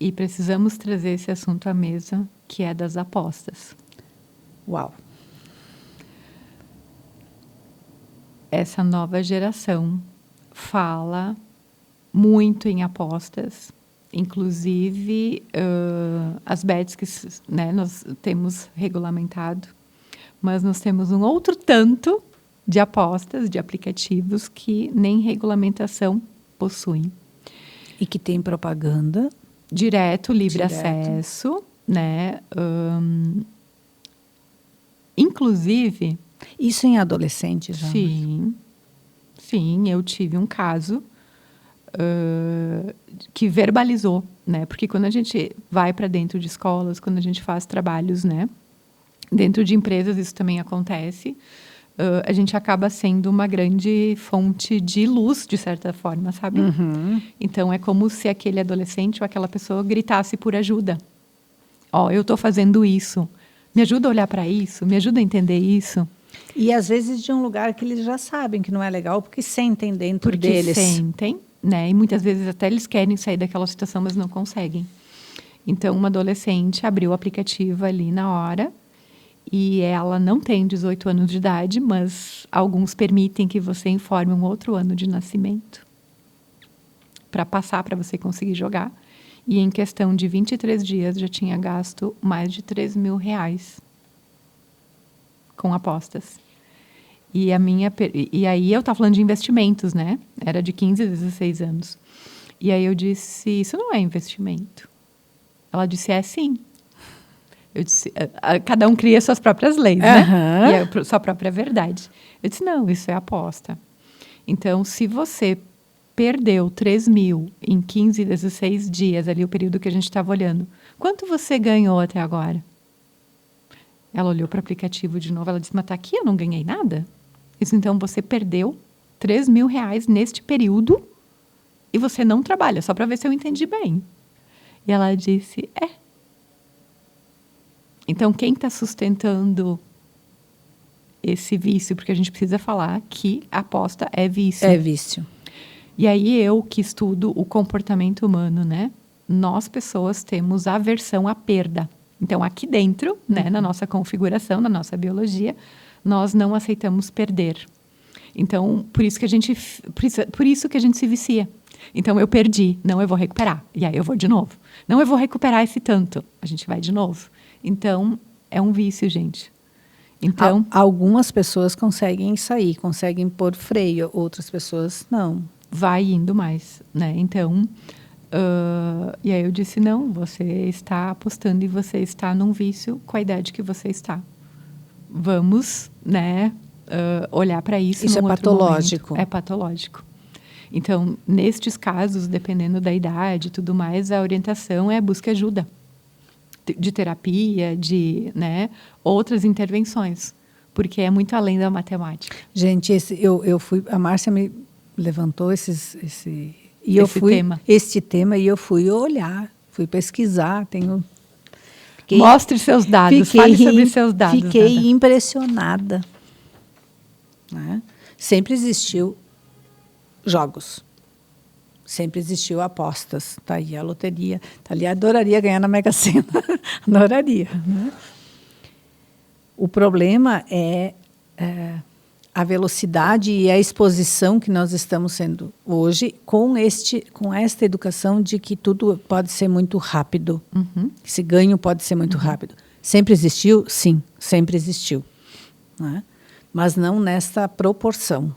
e precisamos trazer esse assunto à mesa, que é das apostas. Uau! Essa nova geração fala muito em apostas, inclusive as bets que, né, nós temos regulamentado, mas nós temos um outro tanto de apostas, de aplicativos que nem regulamentação possuem. E que tem propaganda. Direto, livre acesso, né? Inclusive... Isso em adolescentes já? Sim, eu tive um caso que verbalizou, né? Porque quando a gente vai para dentro de escolas, quando a gente faz trabalhos, né? Dentro de empresas isso também acontece. A gente acaba sendo uma grande fonte de luz, de certa forma, sabe? Uhum. Então, é como se aquele adolescente ou aquela pessoa gritasse por ajuda. Ó, eu estou fazendo isso. Me ajuda a olhar para isso? Me ajuda a entender isso? E, às vezes, de um lugar que eles já sabem que não é legal, porque sentem dentro deles. Porque sentem, né? E muitas vezes até eles querem sair daquela situação, mas não conseguem. Então, uma adolescente abriu o aplicativo ali na hora e ela não tem 18 anos de idade, mas alguns permitem que você informe um outro ano de nascimento para passar, para você conseguir jogar. E em questão de 23 dias já tinha gasto mais de R$3.000 com apostas. E aí eu estava falando de investimentos, né? Era de 15 a 16 anos. E aí eu disse, isso não é investimento. Ela disse, é sim. Eu disse, cada um cria suas próprias leis, né? E sua própria verdade. Eu disse, não, isso é aposta. Então, se você perdeu 3.000 em 15, 16 dias, ali o período que a gente estava olhando, quanto você ganhou até agora? Ela olhou para o aplicativo de novo, ela disse, mas tá aqui, eu não ganhei nada. Isso, então, você perdeu R$3.000 neste período e você não trabalha, só para ver se eu entendi bem. E ela disse, Então, quem está sustentando esse vício? Porque a gente precisa falar que a aposta é vício. É vício. E aí, eu que estudo o comportamento humano, né? Nós, pessoas, temos aversão à perda. Então, aqui dentro, né, na nossa configuração, na nossa biologia, nós não aceitamos perder. Então, por isso que a gente se vicia. Então, eu perdi. Não, eu vou recuperar. E aí, eu vou de novo. Não, eu vou recuperar esse tanto. A gente vai de novo. Então, é um vício, gente. Então, algumas pessoas conseguem sair, conseguem pôr freio. Outras pessoas, não. Vai indo mais, né? Então, e aí eu disse, não, você está apostando e você está num vício com a idade que você está. Vamos, né, olhar para isso. Isso num é outro patológico. Momento. É patológico. Então, nestes casos, dependendo da idade e tudo mais, a orientação é busca ajuda. De terapia, de, né, outras intervenções. Porque é muito além da matemática. Gente, eu fui... A Márcia me levantou este tema e eu fui olhar, fui pesquisar, Mostre seus dados, fale sobre seus dados. Fiquei impressionada. Né? Sempre existiu jogos, sempre existiu apostas, tá aí a loteria, tá ali, adoraria ganhar na Mega Sena, adoraria. Né? O problema é a velocidade e a exposição que nós estamos sendo hoje com esta educação de que tudo pode ser muito rápido. Uhum. Esse ganho pode ser muito rápido. Sempre existiu? Sim, sempre existiu. Né? Mas não nesta proporção.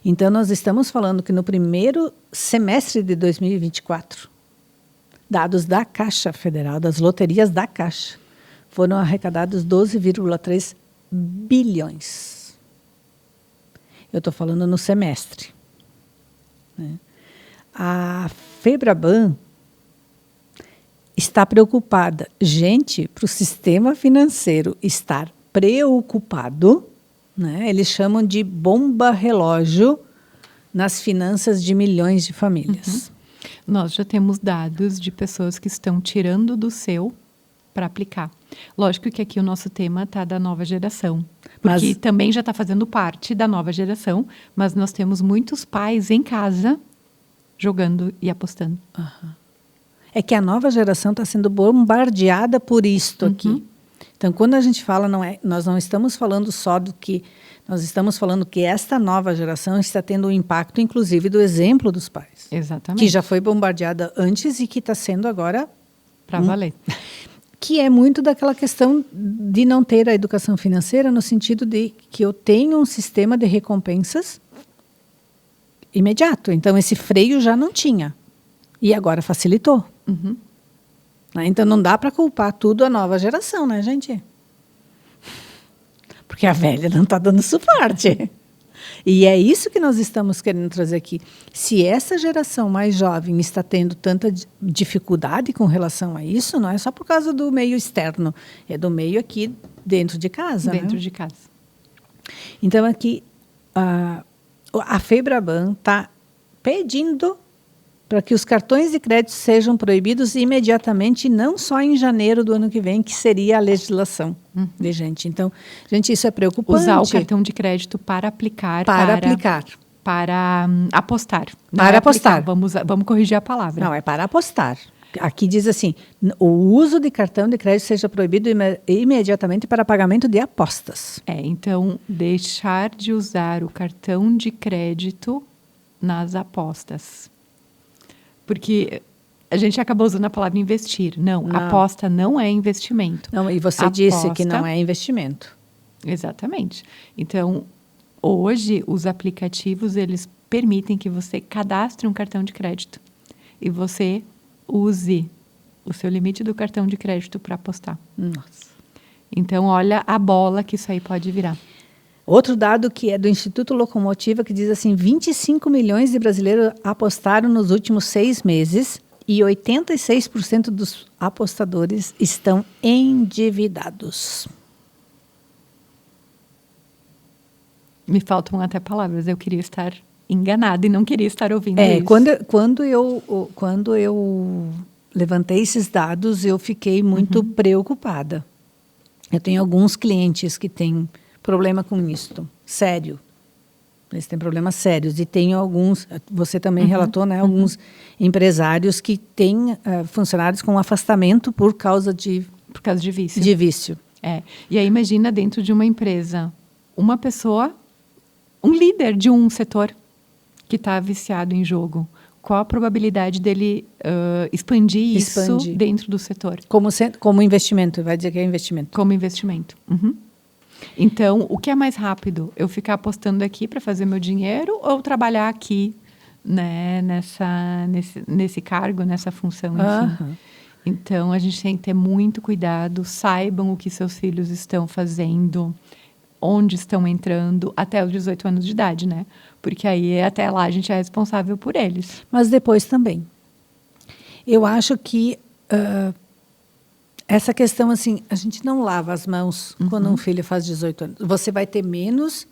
Então, nós estamos falando que no primeiro semestre de 2024, dados da Caixa Federal, das loterias da Caixa, foram arrecadados 12,3 bilhões. Eu estou falando no semestre. Né? A Febraban está preocupada. Gente, para o sistema financeiro estar preocupado, né? Eles chamam de bomba relógio nas finanças de milhões de famílias. Uhum. Nós já temos dados de pessoas que estão tirando do seu para aplicar. Lógico que aqui o nosso tema está da nova geração, porque também já está fazendo parte da nova geração, mas nós temos muitos pais em casa jogando e apostando. Uhum. É que a nova geração está sendo bombardeada por isto aqui. Então, quando a gente fala, nós não estamos falando só do que... Nós estamos falando que esta nova geração está tendo um impacto, inclusive, do exemplo dos pais. Exatamente. Que já foi bombardeada antes e que está sendo agora... Para valer. Que é muito daquela questão de não ter a educação financeira, no sentido de que eu tenho um sistema de recompensas imediato. Então, esse freio já não tinha. E agora facilitou. Então, não dá para culpar tudo a nova geração, né, gente? Porque a velha não está dando suporte. E é isso que nós estamos querendo trazer aqui. Se essa geração mais jovem está tendo tanta dificuldade com relação a isso, não é só por causa do meio externo, é do meio aqui dentro de casa. Dentro de casa. Então, aqui, a FEBRABAN está pedindo para que os cartões de crédito sejam proibidos imediatamente, não só em janeiro do ano que vem, que seria a legislação vigente. Então, gente, isso é preocupante. Usar o cartão de crédito para aplicar. Para aplicar. Para apostar. Não Para é apostar. Vamos corrigir a palavra. Não, é para apostar. Aqui diz assim, o uso de cartão de crédito seja proibido imediatamente para pagamento de apostas. Então, deixar de usar o cartão de crédito nas apostas. Porque a gente acabou usando a palavra investir. Não, aposta não é investimento. Não, e você disse que não é investimento. Exatamente. Então, hoje, os aplicativos, eles permitem que você cadastre um cartão de crédito e você use o seu limite do cartão de crédito para apostar. Nossa. Então, olha a bola que isso aí pode virar. Outro dado que é do Instituto Locomotiva, que diz assim, 25 milhões de brasileiros apostaram nos últimos 6 meses e 86% dos apostadores estão endividados. Me faltam até palavras. Eu queria estar enganada e não queria estar ouvindo isso. Quando eu levantei esses dados, eu fiquei muito preocupada. Eu tenho alguns clientes que têm problema com isto, sério. Eles têm problemas sérios. E tem alguns, você também relatou, né? Alguns empresários que têm funcionários com afastamento por causa de vício. De vício. E aí imagina dentro de uma empresa, uma pessoa, um líder de um setor que está viciado em jogo. Qual a probabilidade dele expandir isso dentro do setor? Como investimento, vai dizer que é investimento. Como investimento. Então, o que é mais rápido? Eu ficar apostando aqui para fazer meu dinheiro ou trabalhar aqui, né, nesse cargo, nessa função, enfim. Então, a gente tem que ter muito cuidado, saibam o que seus filhos estão fazendo, onde estão entrando, até os 18 anos de idade, né? Porque aí, até lá, a gente é responsável por eles. Mas depois também. Eu acho que essa questão, assim, a gente não lava as mãos quando um filho faz 18 anos. Você vai ter menos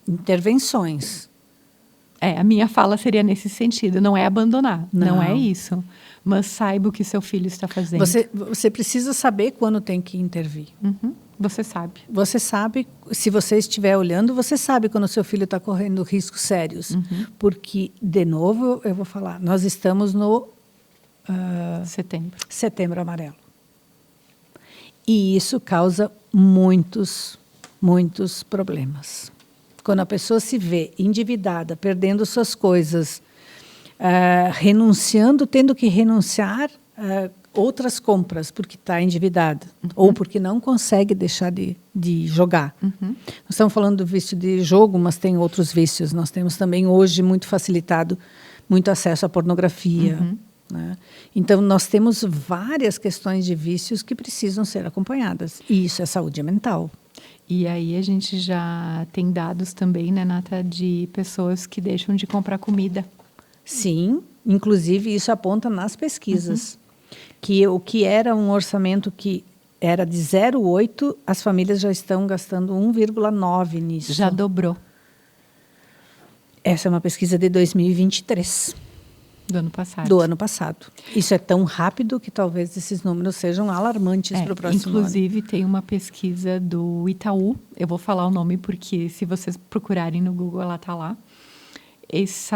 intervenções. A minha fala seria nesse sentido. Não é abandonar, não é isso. Mas saiba o que seu filho está fazendo. Você precisa saber quando tem que intervir. Você sabe. Você sabe, se você estiver olhando, você sabe quando o seu filho está correndo riscos sérios. Porque, de novo, eu vou falar, nós estamos no Setembro Amarelo. E isso causa muitos problemas. Quando a pessoa se vê endividada, perdendo suas coisas, renunciando, tendo que renunciar outras compras porque está endividada ou porque não consegue deixar de jogar. Nós estamos falando do vício de jogo, mas tem outros vícios. Nós temos também hoje muito facilitado, muito acesso à pornografia. Né? Então, nós temos várias questões de vícios que precisam ser acompanhadas. E isso é saúde mental. E aí a gente já tem dados também, né, Nata, de pessoas que deixam de comprar comida. Sim, inclusive isso aponta nas pesquisas. Que o que era um orçamento que era de 0,8, as famílias já estão gastando 1,9 nisso. Já dobrou. Essa é uma pesquisa de 2023. Do ano passado. Do ano passado. Isso é tão rápido que talvez esses números sejam alarmantes para o próximo ano. Inclusive, tem uma pesquisa do Itaú. Eu vou falar o nome porque, se vocês procurarem no Google, ela está lá.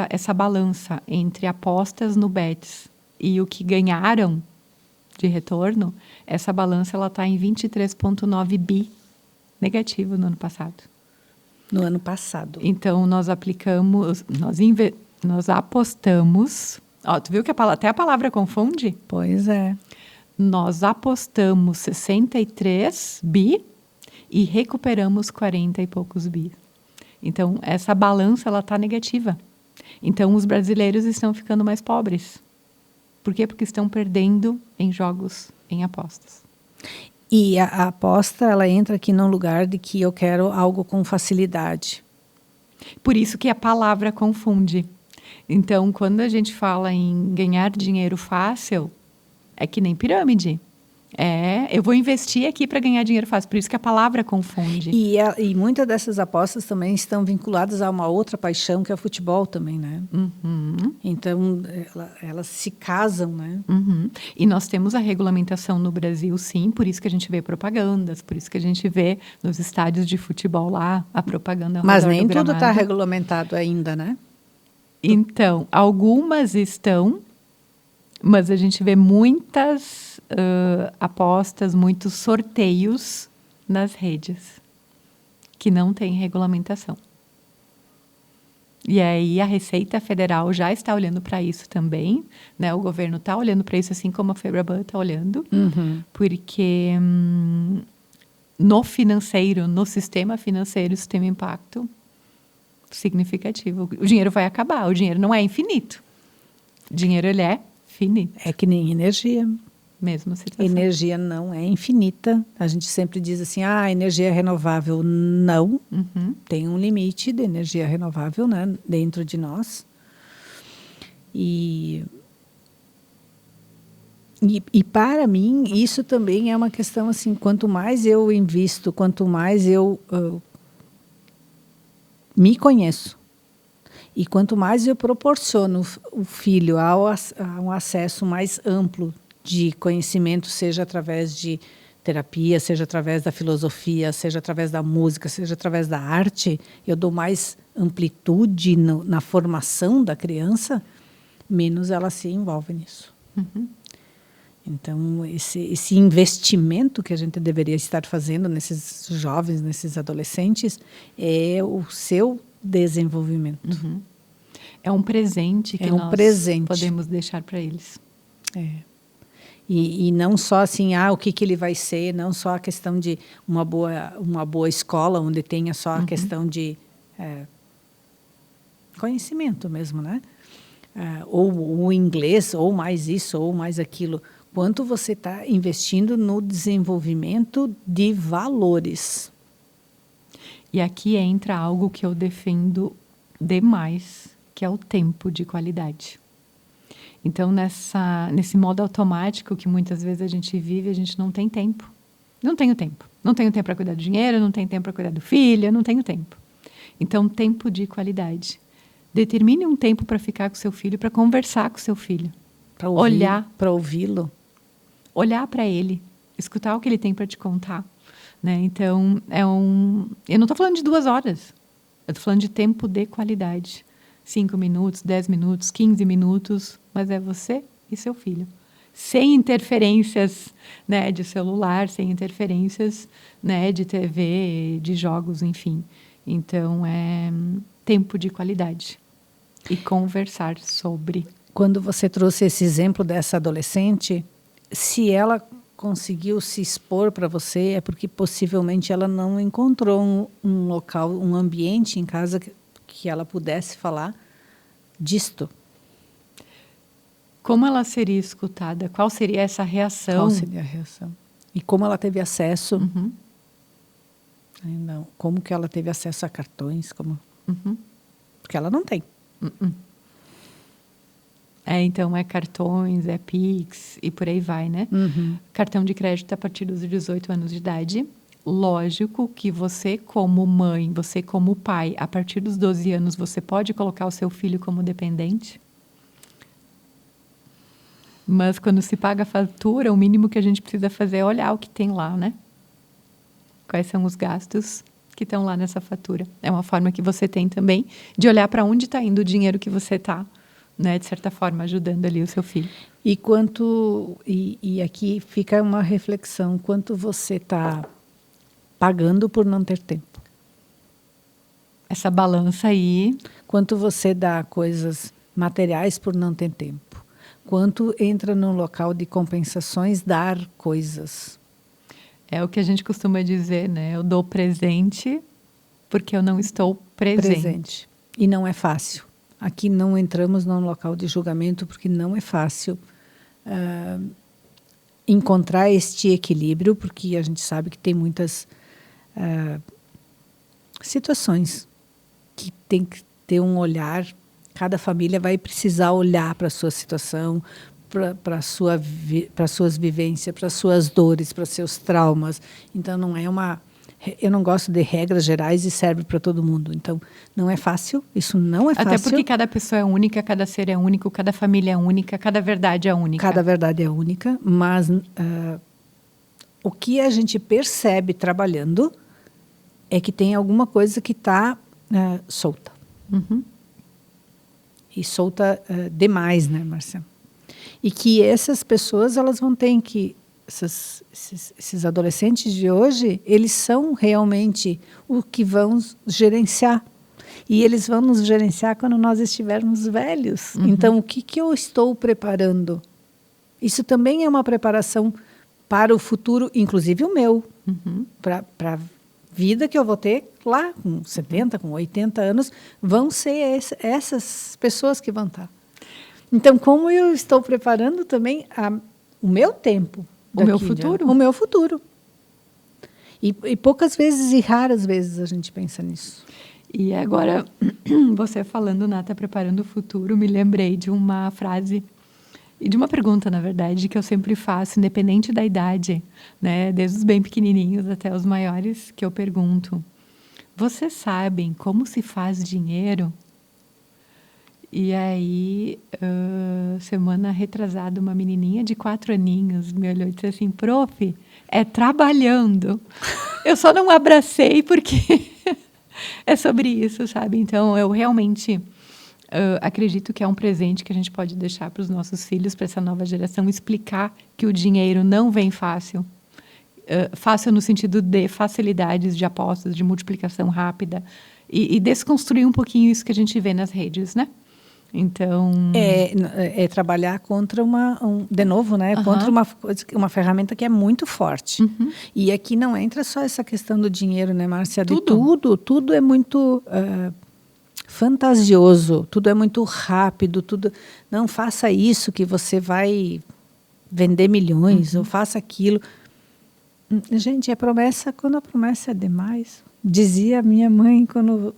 Essa balança entre apostas no Bets e o que ganharam de retorno, essa balança ela está em 23,9 bi negativo no ano passado. No ano passado. Então, nós aplicamos, nós apostamos. Ó, tu viu que até a palavra confunde? Pois é. Nós apostamos 63 bi e recuperamos 40 e poucos bi. Então, essa balança ela está negativa. Então, os brasileiros estão ficando mais pobres. Por quê? Porque estão perdendo em jogos, em apostas. E a aposta, ela entra aqui num lugar de que eu quero algo com facilidade. Por isso que a palavra confunde. Então, quando a gente fala em ganhar dinheiro fácil, é que nem pirâmide. Eu vou investir aqui para ganhar dinheiro fácil. Por isso que a palavra confunde. E muitas dessas apostas também estão vinculadas a uma outra paixão, que é o futebol também, né? Uhum. Então, elas se casam, né? Uhum. E nós temos a regulamentação no Brasil, sim. Por isso que a gente vê propagandas. Por isso que a gente vê nos estádios de futebol lá a propaganda. Mas nem tudo está regulamentado ainda, né? Então, algumas estão, mas a gente vê muitas apostas, muitos sorteios nas redes que não têm regulamentação. E aí a Receita Federal já está olhando para isso também, né? O governo está olhando para isso, assim como a Febraban está olhando, porque no financeiro, no sistema financeiro, isso tem um impacto significativo. O dinheiro vai acabar, o dinheiro não é infinito. O dinheiro, ele é finito. É que nem energia. Mesma situação. Energia não é infinita. A gente sempre diz assim, a energia é renovável. Não. Tem um limite de energia renovável, né, dentro de nós. E para mim, isso também é uma questão assim, quanto mais eu invisto, quanto mais eu me conheço, e quanto mais eu proporciono o filho a um acesso mais amplo de conhecimento, seja através de terapia, seja através da filosofia, seja através da música, seja através da arte, eu dou mais amplitude na formação da criança, menos ela se envolve nisso. Então, esse investimento que a gente deveria estar fazendo nesses jovens, nesses adolescentes, é o seu desenvolvimento. É um presente que nós podemos deixar para eles. E não só assim, o que ele vai ser, não só a questão de uma boa escola, onde tenha só a questão de conhecimento mesmo, né? Ou o inglês, ou mais isso, ou mais aquilo. Quanto você está investindo no desenvolvimento de valores. E aqui entra algo que eu defendo demais, que é o tempo de qualidade. Então, nesse modo automático que muitas vezes a gente vive, a gente não tem tempo. Não tenho tempo. Não tenho tempo para cuidar do dinheiro, não tenho tempo para cuidar do filho, eu não tenho tempo. Então, tempo de qualidade. Determine um tempo para ficar com seu filho, para conversar com seu filho. Para olhar. Para ouvi-lo. Olhar para ele. Escutar o que ele tem para te contar. Né? Então, eu não estou falando de 2 horas. Eu estou falando de tempo de qualidade. 5 minutos, 10 minutos, 15 minutos, mas é você e seu filho. Sem interferências, né, de celular, sem interferências, né, de TV, de jogos, enfim. Então, é tempo de qualidade. E conversar sobre. Quando você trouxe esse exemplo dessa adolescente, se ela conseguiu se expor para você, é porque possivelmente ela não encontrou um local, um ambiente em casa que ela pudesse falar disto. Como ela seria escutada? Qual seria essa reação? Qual seria a reação? E como ela teve acesso? Não, como que ela teve acesso a cartões? Porque ela não tem. Então, é cartões, é Pix e por aí vai, né? Cartão de crédito a partir dos 18 anos de idade. Lógico que você, como mãe, você, como pai, a partir dos 12 anos, você pode colocar o seu filho como dependente. Mas, quando se paga a fatura, o mínimo que a gente precisa fazer é olhar o que tem lá, né? Quais são os gastos que estão lá nessa fatura. É uma forma que você tem também de olhar para onde está indo o dinheiro que você está né, de certa forma, ajudando ali o seu filho. E aqui fica uma reflexão, quanto você está pagando por não ter tempo? Essa balança aí. Quanto você dá coisas materiais por não ter tempo? Quanto entra num local de compensações dar coisas? É o que a gente costuma dizer, né? Eu dou presente porque eu não estou presente. E não é fácil. Aqui não entramos num local de julgamento porque não é fácil encontrar este equilíbrio, porque a gente sabe que tem muitas situações que tem que ter um olhar. Cada família vai precisar olhar para a sua situação, para suas vivências, para suas dores, para seus traumas. Então, não é uma... Eu não gosto de regras gerais e serve para todo mundo. Então, não é fácil. Isso não é fácil. Até porque cada pessoa é única, cada ser é único, cada família é única, cada verdade é única. Cada verdade é única, mas o que a gente percebe trabalhando é que tem alguma coisa que está solta. Uhum. E solta demais, né, Márcia? E que essas pessoas, elas vão ter que... Esses adolescentes de hoje, eles são realmente o que vão gerenciar. E eles vão nos gerenciar quando nós estivermos velhos. Uhum. Então, o que eu estou preparando? Isso também é uma preparação para o futuro, inclusive o meu. Uhum. Para a vida que eu vou ter lá, com 70, com 80 anos, vão ser essas pessoas que vão estar. Então, como eu estou preparando também o meu tempo? O meu futuro? O meu futuro. E poucas vezes e raras vezes a gente pensa nisso. E agora, você falando, Nata, preparando o futuro, me lembrei de uma frase e de uma pergunta, na verdade, que eu sempre faço, independente da idade, né? Desde os bem pequenininhos até os maiores, que eu pergunto: vocês sabem como se faz dinheiro? E aí, semana retrasada, uma menininha de 4 aninhos me olhou e disse assim: prof, é trabalhando. Eu só não abracei porque é sobre isso, sabe? Então, eu realmente acredito que é um presente que a gente pode deixar para os nossos filhos, para essa nova geração, explicar que o dinheiro não vem fácil. Fácil no sentido de facilidades de apostas, de multiplicação rápida. E desconstruir um pouquinho isso que a gente vê nas redes, né? Então... É trabalhar contra de novo, né? Uhum. Contra uma ferramenta que é muito forte. Uhum. E aqui não entra só essa questão do dinheiro, né, Márcia? Tudo é muito fantasioso, tudo é muito rápido, tudo... Não faça isso que você vai vender milhões, ou faça aquilo. Gente, é promessa quando a promessa é demais. Dizia minha mãe, quando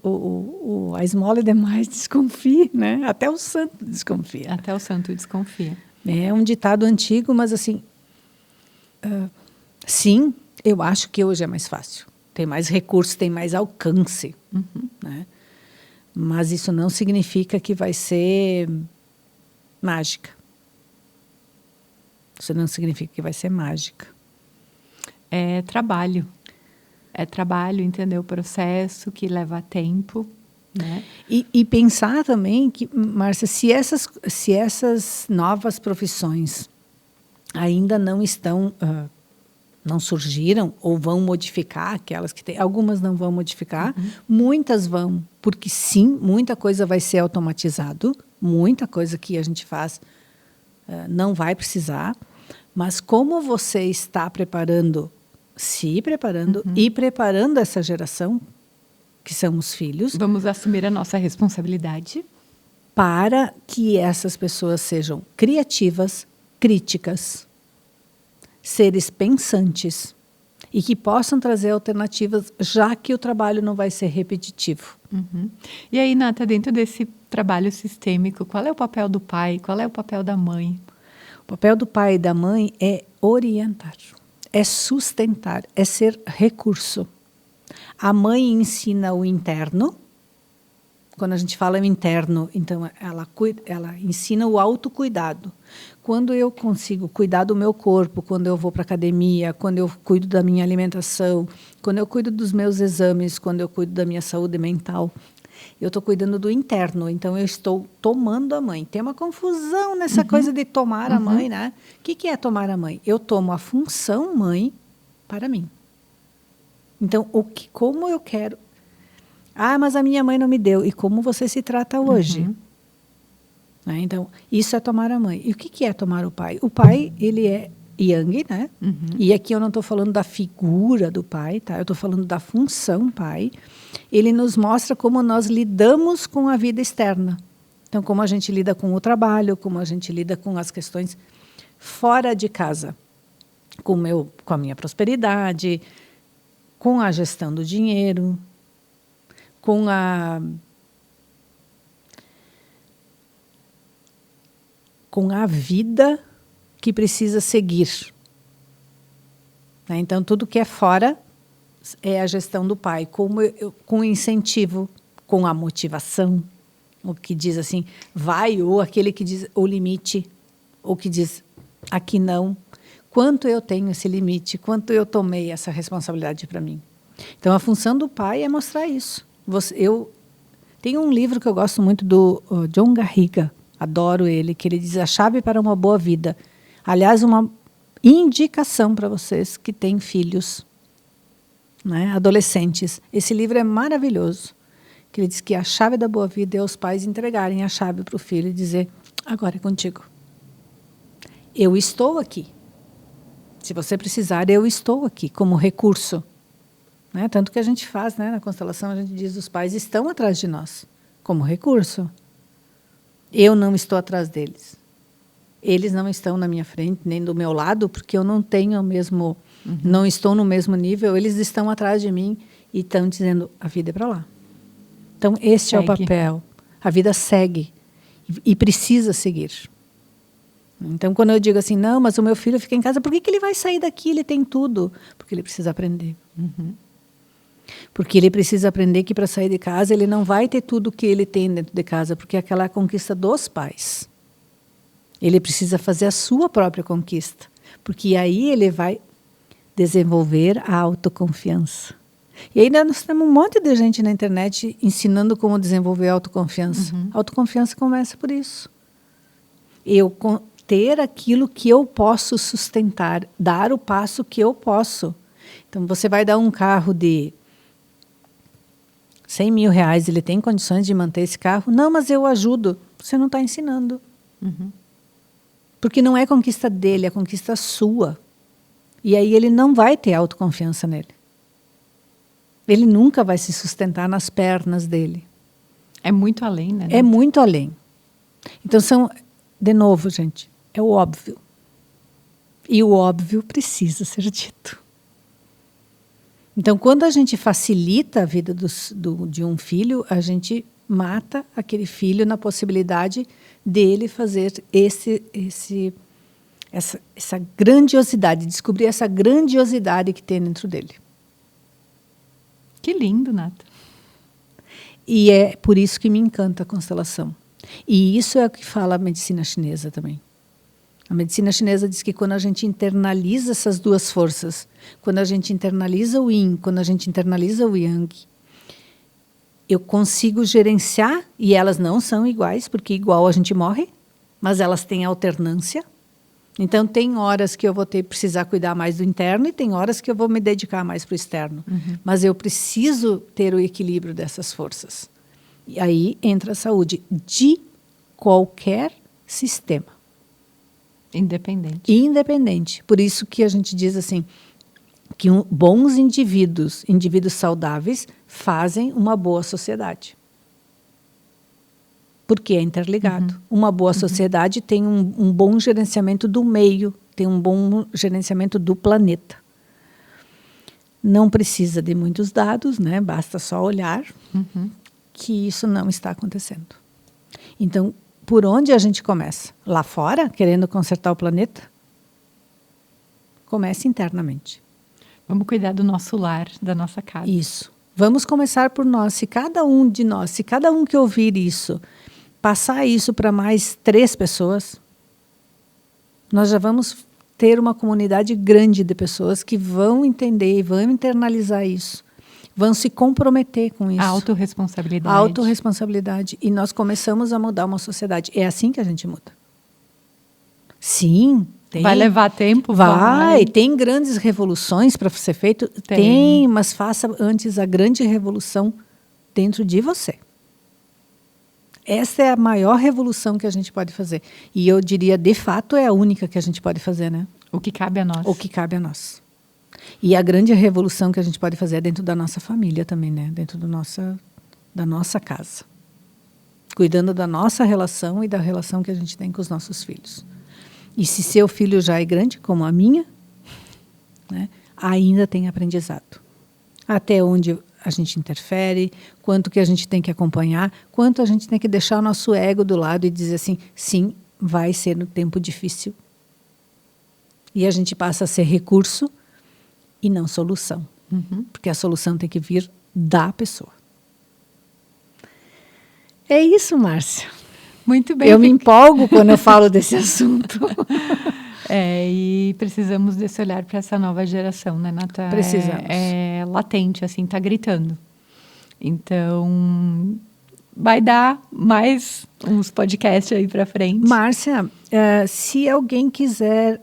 a esmola é demais, desconfie, né? Até o santo desconfia. Até o santo desconfia. É um ditado antigo, mas assim... sim, eu acho que hoje é mais fácil. Tem mais recursos, tem mais alcance. Uhum. Né? Mas isso não significa que vai ser mágica. Isso não significa que vai ser mágica. É trabalho. É trabalho, entender o processo que leva tempo, né? E pensar também que, Márcia, se essas novas profissões ainda não estão, não surgiram ou vão modificar aquelas que tem, algumas não vão modificar, muitas vão, porque sim, muita coisa vai ser automatizado, muita coisa que a gente faz não vai precisar, mas como você está se preparando e preparando essa geração, que são os filhos. Vamos assumir a nossa responsabilidade. Para que essas pessoas sejam criativas, críticas, seres pensantes e que possam trazer alternativas, já que o trabalho não vai ser repetitivo. Uhum. E aí, Nata, dentro desse trabalho sistêmico, qual é o papel do pai? Qual é o papel da mãe? O papel do pai e da mãe é orientar. É sustentar, é ser recurso. A mãe ensina o interno. Quando a gente fala em interno, então ela ensina o autocuidado. Quando eu consigo cuidar do meu corpo, quando eu vou para a academia, quando eu cuido da minha alimentação, quando eu cuido dos meus exames, quando eu cuido da minha saúde mental, Eu estou cuidando do interno, então eu estou tomando a mãe. Tem uma confusão nessa coisa de tomar a mãe, né? O que é tomar a mãe? Eu tomo a função mãe para mim. Então, como eu quero... Ah, mas a minha mãe não me deu. E como você se trata hoje? Né? Então, isso é tomar a mãe. E o que é tomar o pai? O pai, ele é yang, né? E aqui eu não estou falando da figura do pai, tá? Eu estou falando da função pai. Ele nos mostra como nós lidamos com a vida externa. Então, como a gente lida com o trabalho, como a gente lida com as questões fora de casa. Com a minha prosperidade, com a gestão do dinheiro, com a vida que precisa seguir. Né? Então, tudo que é fora é a gestão do pai, com o incentivo, com a motivação, o que diz assim, vai, ou aquele que diz o limite, ou que diz aqui não. Quanto eu tenho esse limite, quanto eu tomei essa responsabilidade para mim. Então, a função do pai é mostrar isso. Tem um livro que eu gosto muito do John Garriga, adoro ele, que ele diz a chave para uma boa vida. Aliás, uma indicação para vocês que têm filhos, né, adolescentes. Esse livro é maravilhoso, que ele diz que a chave da boa vida é os pais entregarem a chave para o filho e dizer, agora é contigo. Eu estou aqui. Se você precisar, eu estou aqui como recurso. Né? Tanto que a gente faz, né, na constelação, a gente diz os pais estão atrás de nós, como recurso. Eu não estou atrás deles. Eles não estão na minha frente, nem do meu lado, porque eu não tenho o mesmo, não estou no mesmo nível, eles estão atrás de mim e estão dizendo, a vida é para lá. Então, este é o papel. A vida segue e precisa seguir. Então, quando eu digo assim, não, mas o meu filho fica em casa, por que ele vai sair daqui? Ele tem tudo. Porque ele precisa aprender. Porque ele precisa aprender que para sair de casa ele não vai ter tudo que ele tem dentro de casa, porque aquela é a conquista dos pais. Ele precisa fazer a sua própria conquista, porque aí ele vai desenvolver a autoconfiança. E ainda nós temos um monte de gente na internet ensinando como desenvolver a autoconfiança. A autoconfiança começa por isso. Eu ter aquilo que eu posso sustentar, dar o passo que eu posso. Então, você vai dar um carro de 100 mil reais, ele tem condições de manter esse carro? Não, mas eu ajudo. Você não está ensinando. Porque não é conquista dele, é conquista sua. E aí ele não vai ter autoconfiança nele. Ele nunca vai se sustentar nas pernas dele. É muito além, né? É muito além. Então, de novo, gente, é o óbvio. E o óbvio precisa ser dito. Então, quando a gente facilita a vida de um filho, a gente mata aquele filho na possibilidade dele fazer essa grandiosidade, descobrir essa grandiosidade que tem dentro dele. Que lindo, Nata. E é por isso que me encanta a constelação. E isso é o que fala a medicina chinesa também. A medicina chinesa diz que quando a gente internaliza essas duas forças, quando a gente internaliza o yin, quando a gente internaliza o yang, eu consigo gerenciar, e elas não são iguais, porque igual a gente morre, mas elas têm alternância. Então, tem horas que eu vou precisar cuidar mais do interno e tem horas que eu vou me dedicar mais para o externo. Mas eu preciso ter o equilíbrio dessas forças. E aí entra a saúde de qualquer sistema. Independente. Independente. Por isso que a gente diz assim, que bons indivíduos saudáveis, fazem uma boa sociedade. Porque é interligado. Uma boa sociedade tem um bom gerenciamento do meio, tem um bom gerenciamento do planeta. Não precisa de muitos dados, né? Basta só olhar que isso não está acontecendo. Então, por onde a gente começa? Lá fora, querendo consertar o planeta? Comece internamente. Vamos cuidar do nosso lar, da nossa casa. Isso. Vamos começar por nós. Se cada um de nós, se cada um que ouvir isso, passar isso para mais 3 pessoas, nós já vamos ter uma comunidade grande de pessoas que vão entender e vão internalizar isso. vão se comprometer com isso. A autorresponsabilidade. A autorresponsabilidade. E nós começamos a mudar uma sociedade. É assim que a gente muda. Sim. Tem. Vai levar tempo? Vai. Tem grandes revoluções para ser feito? Tem, mas faça antes a grande revolução dentro de você. Essa é a maior revolução que a gente pode fazer. E eu diria, de fato, é a única que a gente pode fazer, né? O que cabe a nós. O que cabe a nós. E a grande revolução que a gente pode fazer é dentro da nossa família também, né? Dentro da nossa casa. Cuidando da nossa relação e da relação que a gente tem com os nossos filhos. E se seu filho já é grande, como a minha, né, ainda tem aprendizado. Até onde a gente interfere, quanto que a gente tem que acompanhar, quanto a gente tem que deixar o nosso ego do lado e dizer assim, sim, vai ser um tempo difícil. E a gente passa a ser recurso e não solução. Porque a solução tem que vir da pessoa. É isso, Márcia. Muito bem. Eu me empolgo quando eu falo desse assunto. E precisamos desse olhar para essa nova geração, né, Nata? Precisamos. É latente, assim, tá gritando. Então, vai dar mais uns podcasts aí para frente. Márcia, se alguém quiser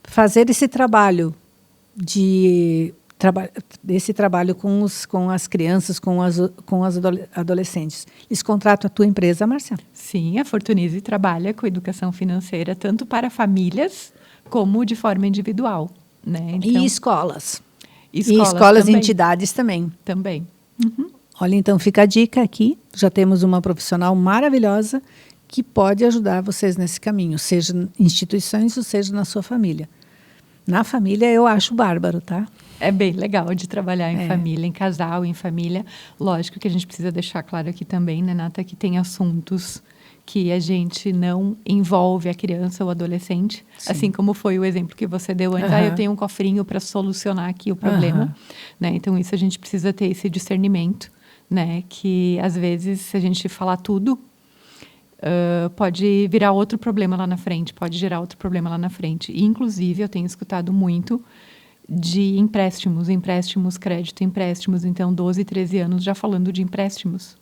fazer esse trabalho com as crianças, com as adolescentes, eles contratam a tua empresa, Márcia? Sim, a Fortunize trabalha com educação financeira tanto para famílias como de forma individual, né? Então, e escolas. Escolas e entidades também. Também. Olha, então fica a dica aqui. Já temos uma profissional maravilhosa que pode ajudar vocês nesse caminho, seja em instituições ou seja na sua família. Na família eu acho bárbaro, tá? É bem legal de trabalhar em família, em casal, em família. Lógico que a gente precisa deixar claro aqui também, né, Nata, que tem assuntos que a gente não envolve a criança ou adolescente. Sim. Assim como foi o exemplo que você deu antes. Eu tenho um cofrinho para solucionar aqui o problema. Né? Então, isso a gente precisa ter esse discernimento, né? Que, às vezes, se a gente falar tudo, pode virar outro problema lá na frente, pode gerar outro problema lá na frente. E, inclusive, eu tenho escutado muito de empréstimos, crédito, empréstimos. Então, 12, 13 anos já falando de empréstimos.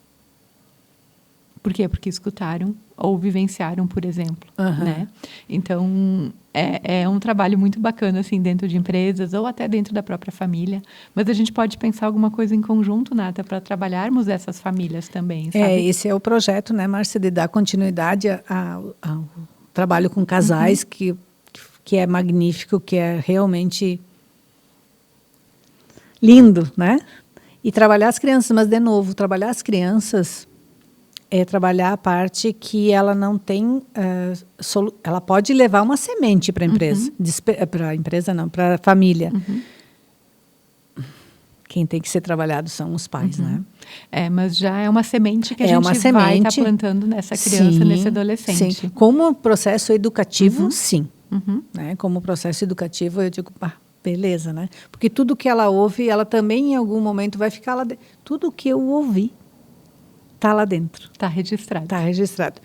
Por quê? Porque escutaram ou vivenciaram, por exemplo. Né? Então, é um trabalho muito bacana, assim, dentro de empresas ou até dentro da própria família. Mas a gente pode pensar alguma coisa em conjunto, Nata, para trabalharmos essas famílias também, sabe? Esse é o projeto, né, Márcia, de dar continuidade ao trabalho com casais, que é magnífico, que é realmente lindo, né? E trabalhar as crianças, mas, de novo, trabalhar as crianças é trabalhar a parte que ela não tem... ela pode levar uma semente para a empresa. Para a empresa, não, para a família. Quem tem que ser trabalhado são os pais, né? Mas já é uma semente que a gente vai estar plantando nessa criança, nesse adolescente. Sim. Como processo educativo, sim. Né? Como processo educativo, eu digo, beleza, né? Porque tudo que ela ouve, ela também em algum momento vai ficar lá dentro. Tudo que eu ouvi está lá dentro. Está registrado. Está registrado.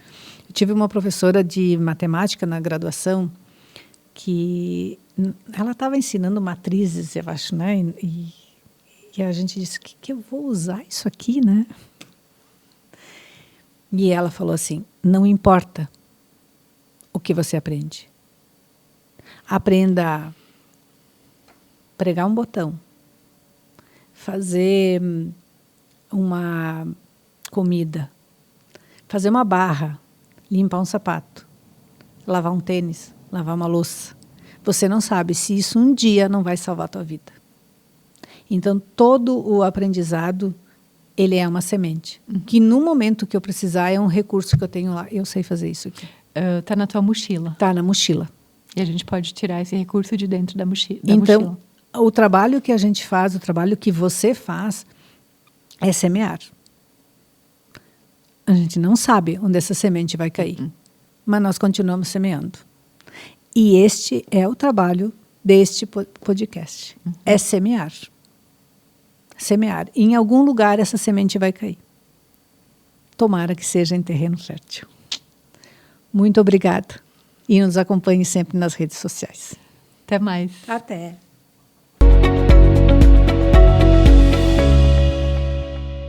Eu tive uma professora de matemática na graduação que ela estava ensinando matrizes, eu acho, né? E a gente disse, que eu vou usar isso aqui, né? E ela falou assim, não importa o que você aprende. Aprenda a pregar um botão, fazer uma comida, fazer uma barra, limpar um sapato, lavar um tênis, lavar uma louça. Você não sabe se isso um dia não vai salvar a tua vida. Então, todo o aprendizado, ele é uma semente. Que no momento que eu precisar, é um recurso que eu tenho lá. Eu sei fazer isso aqui. Está na tua mochila. Está na mochila. E a gente pode tirar esse recurso de dentro da mochila. Então, o trabalho que a gente faz, o trabalho que você faz, é semear. A gente não sabe onde essa semente vai cair, mas nós continuamos semeando. E este é o trabalho deste podcast. É semear. Semear. E em algum lugar essa semente vai cair. Tomara que seja em terreno fértil. Muito obrigada. E nos acompanhe sempre nas redes sociais. Até mais. Até.